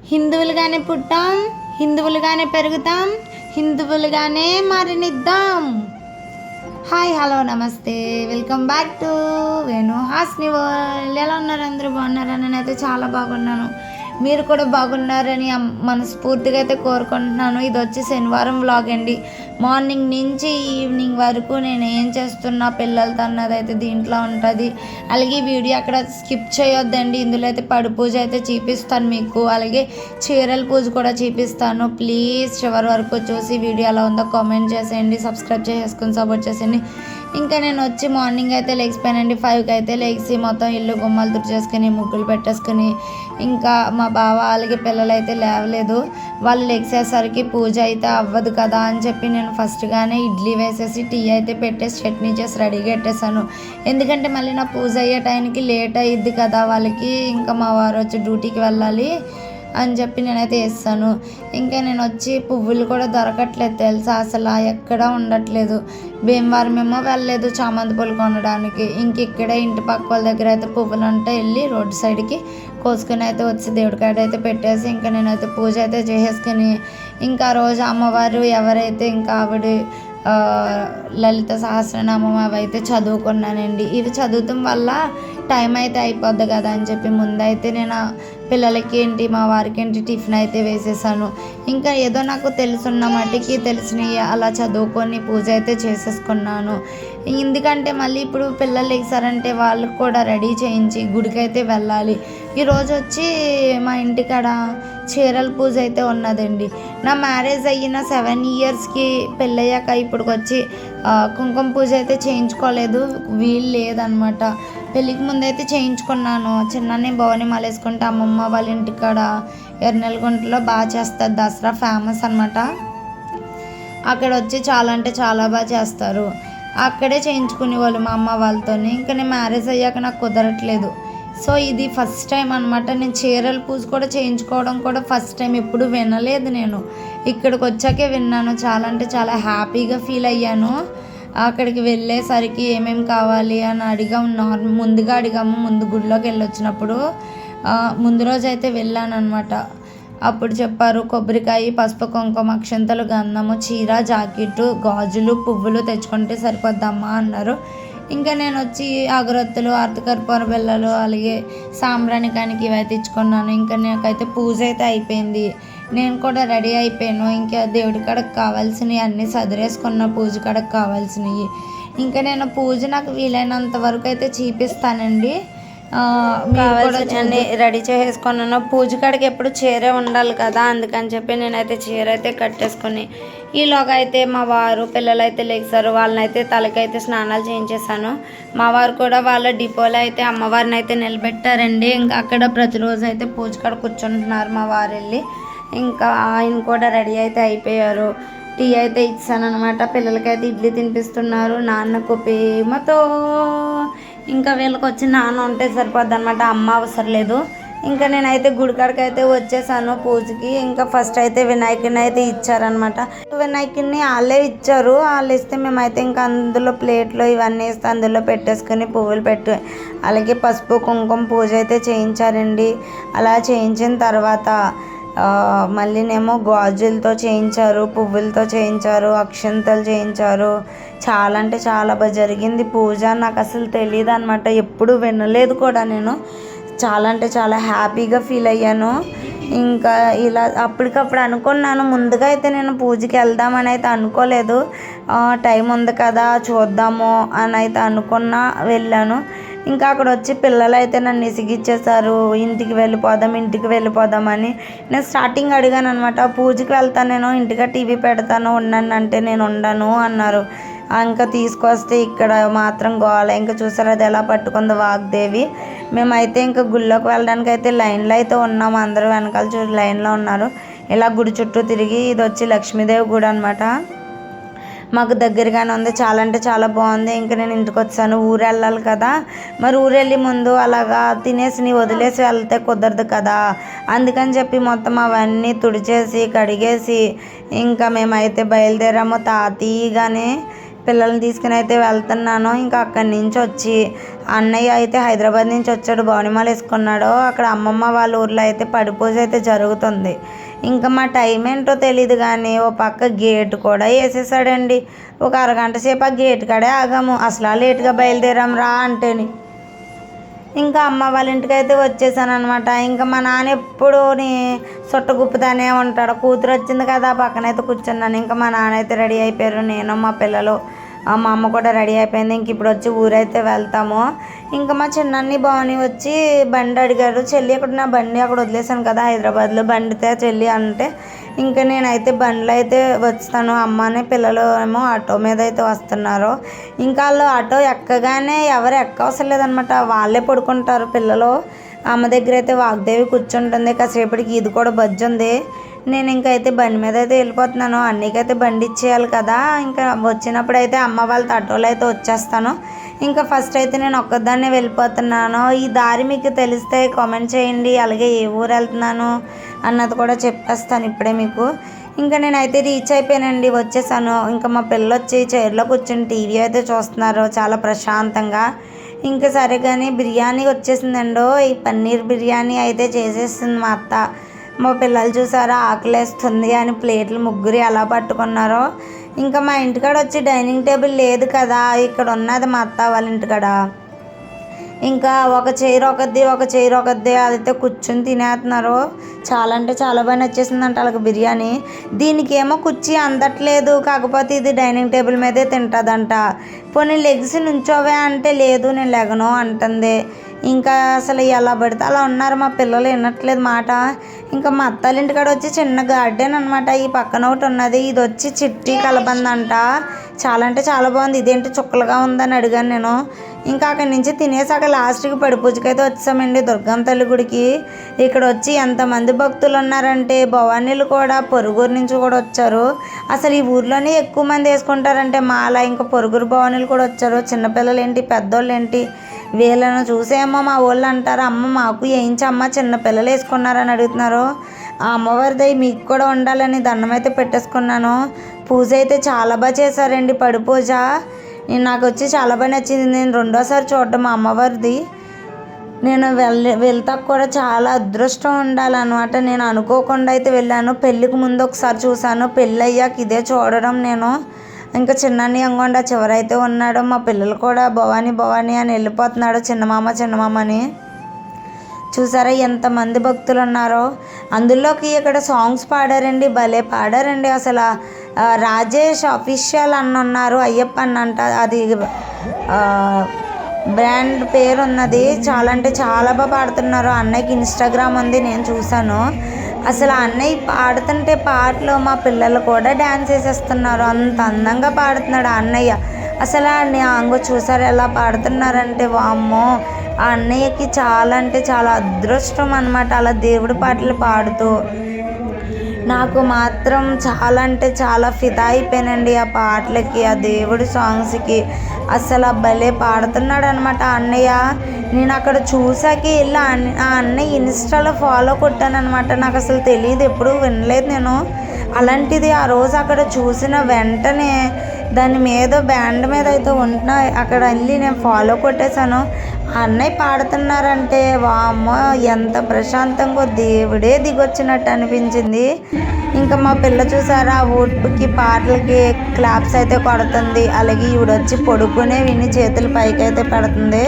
హిందువులుగానే పుట్టాం, హిందువులుగానే పెరుగుతాం, హిందువులుగానే మరణిద్దాం. Hi, hello, నమస్తే, welcome back to Venu Hasni world. ఎలా ఉన్నారు అందరూ? బాగున్నారా? నేనైతే చాలా బాగున్నాను. మీరు కూడా బాగున్నారని మనస్ఫూర్తిగా అయితే కోరుకుంటున్నాను. ఇది వచ్చి శనివారం వ్లాగ్ అండి. మార్నింగ్ నుంచి ఈవినింగ్ వరకు నేను ఏం చేస్తున్నా పిల్లలతో అన్నది అయితే దీంట్లో ఉంటుంది. అలాగే వీడియో అక్కడ స్కిప్ చేయొద్దండి. ఇందులో అయితే పడి పూజ అయితే చూపిస్తాను మీకు, అలాగే చీరల పూజ కూడా చూపిస్తాను. ప్లీజ్ చివరి వరకు చూసి వీడియో ఎలా ఉందో కామెంట్ చేసేయండి, సబ్స్క్రైబ్ చేసుకుని సపోర్ట్ చేసేయండి. ఇంకా నేను వచ్చి మార్నింగ్ అయితే లేచిపోయానండి. 5కి అయితే లేచి మొత్తం ఇల్లు గుమ్మాలు తుడిచేసుకుని ముగ్గులు పెట్టేసుకుని, ఇంకా మా బావ అలాగే పిల్లలు అయితే లేవలేదు. వాళ్ళు లేచేసరికి పూజ అయితే అవ్వదు కదా అని చెప్పి నేను ఫస్ట్గానే ఇడ్లీ వేసేసి టీ అయితే పెట్టేసి చట్నీ చేసి రెడీగా పెట్టేశాను. ఎందుకంటే మళ్ళీ నా పూజ అయ్యే టైంకి లేట్ అయ్యిద్ది కదా వాళ్ళకి, ఇంకా మా వారు వచ్చి డ్యూటీకి వెళ్ళాలి అని చెప్పి నేనైతే వేస్తాను. ఇంకా నేను వచ్చి పువ్వులు కూడా దొరకట్లేదు తెలుసా, అసలు ఎక్కడా ఉండట్లేదు. భీమవరం ఏమో వెళ్ళలేదు చామంతి పూలు కొనడానికి. ఇంక ఇక్కడే ఇంటి పక్క వాళ్ళ దగ్గర అయితే పువ్వులు ఉంటే వెళ్ళి రోడ్డు సైడ్కి కోసుకుని అయితే వచ్చి దేవుడికాడ అయితే పెట్టేసి ఇంకా నేనైతే పూజ అయితే చేసేసుకుని, ఇంకా రోజు అమ్మవారు ఎవరైతే ఇంకా ఆవిడ లలిత సహస్రనామం అవి అయితే చదువుకున్నానండి. ఇవి చదువుతాం వల్ల టైం అయితే అయిపోద్ది కదా అని చెప్పి ముందైతే నేను పిల్లలకి ఏంటి మా వారికి ఏంటి టిఫిన్ అయితే వేసేసాను. ఇంకా ఏదో నాకు తెలుసున్న మట్టికి తెలిసినవి అలా చదువుకొని పూజ అయితే చేసేసుకున్నాను. ఎందుకంటే మళ్ళీ ఇప్పుడు పిల్లలు లేచారంటే వాళ్ళకి కూడా రెడీ చేయించి గుడికి అయితే వెళ్ళాలి. ఈరోజు వచ్చి మా ఇంటికాడ చీరల పూజ అయితే ఉన్నదండి. నా మ్యారేజ్ అయిన 7 ఇయర్స్కి పెళ్ళయ్యాక ఇప్పటికి వచ్చి కుంకుమ పూజ అయితే చేయించుకోలేదు, వీలు లేదనమాట. పెళ్ళికి ముందైతే చేయించుకున్నాను. చిన్ననే భవని మాల వేసుకుంటే అమ్మమ్మ వాళ్ళ ఇంటికాడ ఎర్నెలగుంటలో బాగా చేస్తారు, దసరా ఫేమస్ అనమాట. అక్కడ వచ్చి చాలా అంటే చాలా బాగా చేస్తారు. అక్కడే చేయించుకునే వాళ్ళు మా అమ్మ వాళ్ళతోని. ఇంకా నేను మ్యారేజ్ అయ్యాక నాకు కుదరట్లేదు. సో ఇది ఫస్ట్ టైం అనమాట. నేను చీరల పూజ కూడా చేయించుకోవడం కూడా ఫస్ట్ టైం. ఎప్పుడు వినలేదు నేను, ఇక్కడికి వచ్చాకే విన్నాను. చాలా అంటే చాలా హ్యాపీగా ఫీల్ అయ్యాను. అక్కడికి వెళ్ళేసరికి ఏమేమి కావాలి అని ముందుగా అడిగాము. ముందు గుడిలోకి వెళ్ళొచ్చినప్పుడు ముందు రోజు అయితే వెళ్ళాను అనమాట. అప్పుడు చెప్పారు కొబ్బరికాయ, పసుపు, కుంకుమ, అక్షంతలు, గంధము, చీర, జాకెట్టు, గాజులు, పువ్వులు తెచ్చుకుంటే సరిపోద్దమ్మా అన్నారు. ఇంకా నేను వచ్చి అగరొత్తులు, అరటికర్పూర బిళ్ళలు, అలాగే సాంబ్రాణికానికి ఇవైతే తెచ్చుకున్నాను. ఇంకా నాకైతే పూజ అయితే అయిపోయింది. నేను కూడా రెడీ అయిపోయాను. ఇంకా దేవుడి కాడకు కావాల్సినవి అన్నీ సదిరేసుకున్న, పూజ కాడకు కావాల్సినవి. ఇంకా నేను పూజ నాకు వీలైనంత వరకు అయితే చూపిస్తానండి. అన్నీ రెడీ చేసేసుకున్నాను. పూజ కాడికి ఎప్పుడు చీరే ఉండాలి కదా, అందుకని చెప్పి నేనైతే చీర అయితే కట్టేసుకుని ఈలోగా అయితే మా వారు పిల్లలు అయితే లేచారు. వాళ్ళనైతే తలకైతే స్నానాలు చేయించేసాను. మా వారు కూడా వాళ్ళ డిపోలో అయితే అమ్మవారిని అయితే నిలబెట్టారండి. ఇంకా అక్కడ ప్రతిరోజు అయితే పూజ కాడ కూర్చుంటున్నారు మా వారు వెళ్ళి. ఇంకా ఆయన కూడా రెడీ అయితే అయిపోయారు. టీ అయితే ఇచ్చాను అనమాట. పిల్లలకైతే ఇడ్లీ తినిపిస్తున్నారు నాన్నకు ప్రేమతో. ఇంకా వీళ్ళకి వచ్చి నాన్న ఉంటే సరిపోద్ది అనమాట, అమ్మ అవసరం లేదు. ఇంకా నేనైతే గుడికాడికి అయితే వచ్చేసాను పూజకి. ఇంకా ఫస్ట్ అయితే వినాయకుడిని అయితే ఇచ్చారనమాట. వినాయకుడిని వాళ్ళే ఇచ్చారు. వాళ్ళు ఇస్తే మేమైతే ఇంకా అందులో ప్లేట్లో ఇవన్నీ వేస్తే అందులో పెట్టేసుకొని పువ్వులు పెట్టి, అలాగే పసుపు కుంకుమ పూజ అయితే చేయించారండి. అలా చేయించిన తర్వాత మళ్ళీనేమో గాజులతో చేయించారు, పువ్వులతో చేయించారు, అక్షంతలు చేయించారు. చాలా అంటే చాలా బాగా జరిగింది పూజ. నాకు అసలు తెలియదు అనమాట, ఎప్పుడు వినలేదు కూడా నేను. చాలా అంటే చాలా హ్యాపీగా ఫీల్ అయ్యాను. ఇంకా ఇలా అప్పటికప్పుడు అనుకున్నాను. ముందుగా అయితే నేను పూజకి వెళ్దామని అయితే అనుకోలేదు. టైం ఉంది కదా చూద్దాము అని అయితే అనుకున్నా, వెళ్ళాను. ఇంకా అక్కడ వచ్చి పిల్లలు అయితే నన్ను ఇసిగిచ్చేసారు, ఇంటికి వెళ్ళిపోదామని. నేను స్టార్టింగ్ అడిగాను అనమాట, పూజకి వెళ్తాను నేను, ఇంటిగా టీవీ పెడతాను ఉండండి అంటే నేను ఉండను అన్నారు. ఇంకా తీసుకొస్తే ఇక్కడ మాత్రం గోల. ఇంకా చూసారు అది ఎలా పట్టుకుందో వాగ్దేవి. మేమైతే ఇంకా గుళ్ళోకి వెళ్ళడానికి అయితే లైన్లో అయితే ఉన్నాము. అందరూ వెనకాల లైన్లో ఉన్నారు. ఇలా గుడి చుట్టూ తిరిగి, ఇది వచ్చి లక్ష్మీదేవి గుడి అనమాట. మాకు దగ్గరగానే ఉంది. చాలా అంటే చాలా బాగుంది. ఇంకా నేను ఇంటికి వచ్చాను. ఊరు వెళ్ళాలి కదా, మరి ఊరు వెళ్ళి ముందు అలాగా తినేసి వదిలేసి వెళ్తే కుదరదు కదా, అందుకని చెప్పి మొత్తం అవన్నీ తుడిచేసి కడిగేసి ఇంకా మేమైతే బయలుదేరాము. తాతీగానే పిల్లల్ని తీసుకుని అయితే వెళ్తున్నాను. ఇంకా అక్కడి నుంచి వచ్చి అన్నయ్య అయితే హైదరాబాద్ నుంచి వచ్చాడు, భవనిమాల వేసుకున్నాడు. అక్కడ అమ్మమ్మ వాళ్ళ ఊర్లో అయితే పడిపూజ అయితే జరుగుతుంది. ఇంకా మా టైం ఏంటో తెలీదు కానీ ఓ పక్క గేట్ కూడా వేసేసాడండి. ఒక అరగంట సేపు ఆ గేట్ కాడే ఆగాము. అసలు లేట్గా బయలుదేరాం రా అంటేని. ఇంకా అమ్మ వాళ్ళ ఇంటికి అయితే వచ్చేసాను అనమాట. ఇంకా మా నాన్న ఎప్పుడు సొట్ట గుప్పుతానే ఉంటాడు. కూతురు వచ్చింది కదా పక్కనైతే కూర్చున్నాను. ఇంకా మా నాన్న అయితే రెడీ అయిపోయారు, నేను మా పిల్లలు, మా అమ్మ కూడా రెడీ అయిపోయింది. ఇంక ఇప్పుడు వచ్చి ఊరైతే వెళ్తాము. ఇంకా మా చిన్నన్ని భవాని వచ్చి బండి అడిగారు. చెల్లి అక్కడ నా బండి అక్కడ వదిలేసాను కదా హైదరాబాద్లో, బండితే చెల్లి అంటే ఇంకా నేనైతే బండ్లో అయితే వస్తాను. అమ్మని పిల్లలు ఏమో ఆటో మీద అయితే వస్తున్నారు. ఇంకా వాళ్ళు ఆటో ఎక్కగానే ఎవరు ఎక్కవసరం లేదనమాట, వాళ్ళే పడుకుంటారు పిల్లలు. అమ్మ దగ్గర అయితే వాగ్దేవి కూర్చుంటుంది. కాసేపటికి ఇది కూడా బజ్జుంది. నేను ఇంకైతే బండి మీద అయితే వెళ్ళిపోతున్నాను. అన్నీకైతే బండి ఇచ్చేయాలి కదా. ఇంకా వచ్చినప్పుడు అయితే అమ్మ వాళ్ళతో ఆటోలో అయితే వచ్చేస్తాను. ఇంకా ఫస్ట్ అయితే నేను ఒక్కదాన్నే వెళ్ళిపోతున్నాను. ఈ దారి మీకు తెలిస్తే కామెంట్ చేయండి. అలాగే ఏ ఊరు వెళ్తున్నాను అన్నది కూడా చెప్పేస్తాను ఇప్పుడే మీకు. ఇంకా నేనైతే రీచ్ అయిపోయానండి, వచ్చేసాను. ఇంకా మా పిల్లలు వచ్చి చైర్లో కూర్చొని టీవీ అయితే చూస్తున్నారు చాలా ప్రశాంతంగా. ఇంకా సరే కానీ బిర్యానీ వచ్చేసిందండో. ఈ పన్నీర్ బిర్యానీ అయితే చేసేస్తుంది మా అత్త. మా పిల్లలు చూసారా ఆకలేస్తుంది అని ప్లేట్లు ముగ్గురు ఎలా పట్టుకున్నారో. ఇంకా మా ఇంటికాడ వచ్చి డైనింగ్ టేబుల్ లేదు కదా, ఇక్కడ ఉన్నది మా అత్త వాళ్ళ ఇంటికాడ. ఇంకా ఒక చైర్ ఒకద్ది అదైతే కూర్చొని తినేస్తున్నారు. చాలా అంటే చాలా బాగా నచ్చేసిందంట వాళ్ళకి బిర్యానీ. దీనికి ఏమో కుర్చీ అందట్లేదు, కాకపోతే ఇది డైనింగ్ టేబుల్ మీదే తింటుందంట. పోనీ లెగ్స్ నుంచోవే అంటే లేదు నేను లెగను అంటుంది. ఇంకా అసలు ఎలా పడితే అలా ఉన్నారు మా పిల్లలు, వినట్లేదు మాట. ఇంకా మా అత్తాల ఇంటికాడ వచ్చి చిన్న గార్డెన్ అనమాట, ఈ పక్కన ఒకటి ఉన్నది. ఇది వచ్చి చిట్టి కలబంద అంట. చాలా అంటే చాలా బాగుంది. ఇదేంటి చుక్కలుగా ఉందని అడిగాను నేను. ఇంకా అక్కడి నుంచి తినేసాక లాస్ట్కి పడిపూజకి అయితే వచ్చామండి దుర్గమ్మ తల్లి గుడికి. ఇక్కడ వచ్చి ఎంతమంది భక్తులు ఉన్నారంటే భవానీలు కూడా పొరుగురు నుంచి కూడా వచ్చారు. అసలు ఈ ఊర్లోనే ఎక్కువ మంది వేసుకుంటారంటే మాల. ఇంకా పొరుగురు భవానీలు కూడా వచ్చారు. చిన్నపిల్లలు ఏంటి పెద్దోళ్ళు ఏంటి, వీళ్ళను చూసేమో మా వాళ్ళు అంటారు, అమ్మ మాకు ఏంచమ్మ చిన్నపిల్లలు వేసుకున్నారని అడుగుతున్నారు. ఆ అమ్మవారిది మీకు కూడా ఉండాలని దండం అయితే పెట్టేసుకున్నాను. పూజ అయితే చాలా బాగా చేశారండి, పడి పూజ. నాకు వచ్చి చాలా బాగా నచ్చింది. నేను రెండోసారి చూడడం మా అమ్మవారిది. నేను వెళ్తా కూడా చాలా అదృష్టం ఉండాలన్నమాట. నేను అనుకోకుండా అయితే వెళ్ళాను. పెళ్ళికి ముందు ఒకసారి చూశాను, పెళ్ళి అయ్యాక ఇదే చూడడం నేను. ఇంకా చిన్నని అంగొండ చివరైతే ఉన్నాడు. మా పిల్లలు కూడా భవానీ అని వెళ్ళిపోతున్నాడు, చిన్నమామ అని. చూసారా ఎంతమంది భక్తులు ఉన్నారో. అందులోకి ఇక్కడ సాంగ్స్ పాడారండి, భలే పాడారండి అసలు. రాజేష్ అఫీషియల్ అన్న ఉన్నారు, అయ్యప్ప అన్న అంట, అది బ్రాండ్ పేరు ఉన్నది. చాలా అంటే చాలా బాగా పాడుతున్నారు. అన్నయ్యకి ఇన్స్టాగ్రామ్ ఉంది, నేను చూశాను. అసలు అన్నయ్య పాడుతుంటే పాటలు మా పిల్లలు కూడా డ్యాన్స్ వేసేస్తున్నారు. అంత అందంగా పాడుతున్నాడు అన్నయ్య. అసలు అంగో చూసారు ఎలా పాడుతున్నారంటే వామ్మో. ఆ అన్నయ్యకి చాలా అంటే చాలా అదృష్టం అన్నమాట అలా దేవుడి పాటలు పాడుతూ. నాకు మాత్రం చాలా అంటే చాలా ఫిదా అయిపోయానండి ఆ పాటలకి, ఆ దేవుడి సాంగ్స్కి. అసలు భలే పాడుతున్నాడు అనమాట అన్నయ్య. నేను అక్కడ చూసాక వెళ్ళి ఆ అన్నయ్య ఇన్స్టాలో ఫాలో కొట్టాను అనమాట. నాకు అసలు తెలియదు, ఎప్పుడు వినలేదు నేను. అలాంటిది ఆ రోజు అక్కడ చూసిన వెంటనే దాని మీద బ్యాండ్ మీద అయితే ఉంటున్నా అక్కడ వెళ్ళి నేను ఫాలో కొట్టేశాను. అన్నయ్య పాడుతున్నారంటే వామ్మో ఎంత ప్రశాంతంగా దేవుడే దిగొచ్చినట్టు అనిపించింది. ఇంకా మా పిల్ల చూసారా ఊడ్పుకి పాటలకి క్లాప్స్ అయితే కొడుతుంది. అలాగే ఈవిడొచ్చి పడుకునే విని చేతులు పైకి అయితే పెడుతుంది.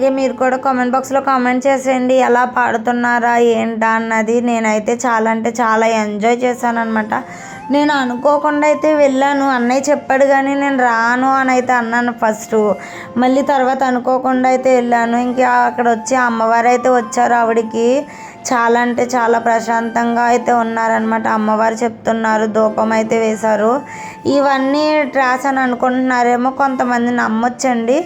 అలాగే మీరు కూడా కామెంట్ బాక్స్లో కామెంట్ చేసేయండి ఎలా పాడుతున్నారా ఏంటా అన్నది. నేనైతే చాలా అంటే చాలా ఎంజాయ్ చేశాను అనమాట. నేను అనుకోకుండా అయితే వెళ్ళాను. అన్నయ్య చెప్పాడు కానీ నేను రాను అని అయితే అన్నాను ఫస్ట్. మళ్ళీ తర్వాత అనుకోకుండా అయితే వెళ్ళాను. ఇంకా అక్కడ వచ్చి అమ్మవారు అయితే వచ్చారు. ఆవిడకి చాలా అంటే చాలా ప్రశాంతంగా అయితే ఉన్నారనమాట. అమ్మవారు చెప్తున్నారు, ధూపం అయితే వేశారు. ఇవన్నీ ట్రాస్ అని అనుకుంటున్నారేమో, కొంతమంది నమ్మొచ్చండి.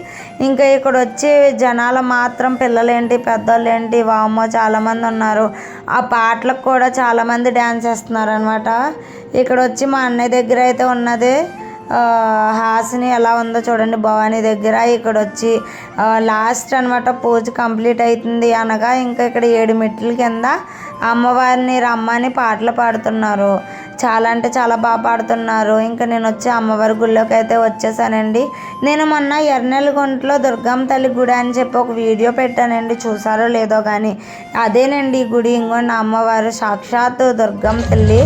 ఇంకా ఇక్కడ వచ్చే జనాలు మాత్రం పిల్లలేంటి పెద్దోళ్ళు ఏంటి వామ్మో చాలామంది ఉన్నారు. ఆ పాటలకు కూడా చాలామంది డ్యాన్స్ చేస్తున్నారు అనమాట. ఇక్కడ వచ్చి మా అన్నయ్య దగ్గర అయితే ఉన్నది హాసిని ఎలా ఉందో చూడండి భవానీ దగ్గర. ఇక్కడ వచ్చి లాస్ట్ అనమాట పూజ కంప్లీట్ అవుతుంది అనగా ఇంకా ఇక్కడ 7 మెట్ల కింద అమ్మవారిని రమ్మని పాటలు పాడుతున్నారు. చాలా అంటే చాలా బాగా పాడుతున్నారు. ఇంకా నేను వచ్చి అమ్మవారి గుళ్ళోకి అయితే వచ్చేసానండి. నేను మొన్న ఎర్నెలగుంటలో దుర్గమ్మ తల్లి గుడి అని చెప్పి ఒక వీడియో పెట్టానండి, చూసారో లేదో కానీ అదేనండి ఈ గుడి. ఇంకోండి అమ్మవారు సాక్షాత్ దుర్గమ్మ తల్లి.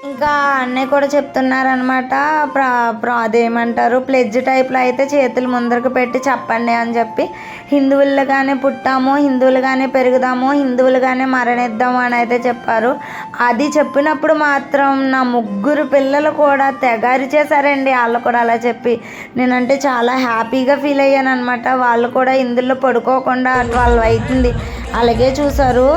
ఇంకా అన్నయ్య కూడా చెప్తున్నారనమాట. అదేమంటారు ప్లెడ్జ్ టైప్లో అయితే చేతులు ముందరకు పెట్టి చెప్పండి అని చెప్పి, హిందువులుగానే పుట్టాము, హిందువులుగానే పెరుగుదాము, హిందువులుగానే మరణిద్దాము అని అయితే చెప్పారు. అది చెప్పినప్పుడు మాత్రం నా 3 పిల్లలు కూడా తెగారి చేశారండి. వాళ్ళు కూడా అలా చెప్పి నేనంటే చాలా హ్యాపీగా ఫీల్ అయ్యాను అనమాట. వాళ్ళు కూడా ఇందులో పడుకోకుండా 12 అవుతుంది అలాగే చూసారు.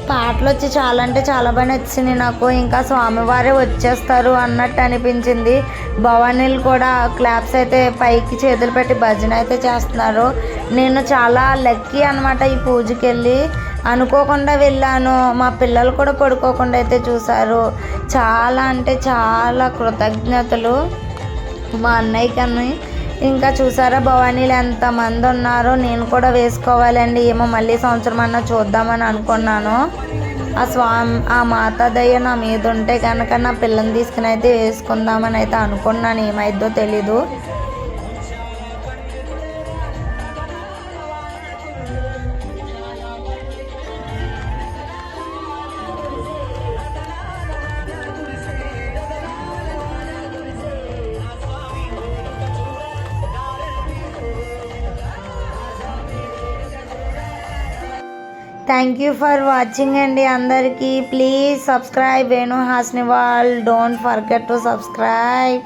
పాటలు వచ్చి చాలా అంటే చాలా బాగా నచ్చింది నాకు. ఇంకా స్వామివారే వచ్చేస్తారు అన్నట్టు అనిపించింది. భవానీలు కూడా క్లాప్స్ అయితే పైకి చేతులు పెట్టి భజన అయితే చేస్తున్నారు. నేను చాలా లక్కీ అనమాట. ఈ పూజకి వెళ్ళి అనుకోకుండా వెళ్ళాను. మా పిల్లలు కూడా పడుకోకుండా అయితే చూశారు. చాలా అంటే చాలా కృతజ్ఞతలు మా అన్నయ్యకని. ఇంకా చూసారా భవానీలు ఎంతమంది ఉన్నారో. నేను కూడా వేసుకోవాలండి, ఏమో మళ్ళీ సంవత్సరం అన్నా చూద్దామని అనుకున్నాను. ఆ మాతా దయ నా మీద ఉంటే కనుక నా పిల్లని తీసుకుని అయితే వేసుకుందామని అయితే అనుకున్నాను. ఏమైద్దో తెలీదు. థ్యాంక్ యూ ఫర్ వాచింగ్ అండి అందరికీ. Please subscribe Venu Hasni world. Don't forget to subscribe.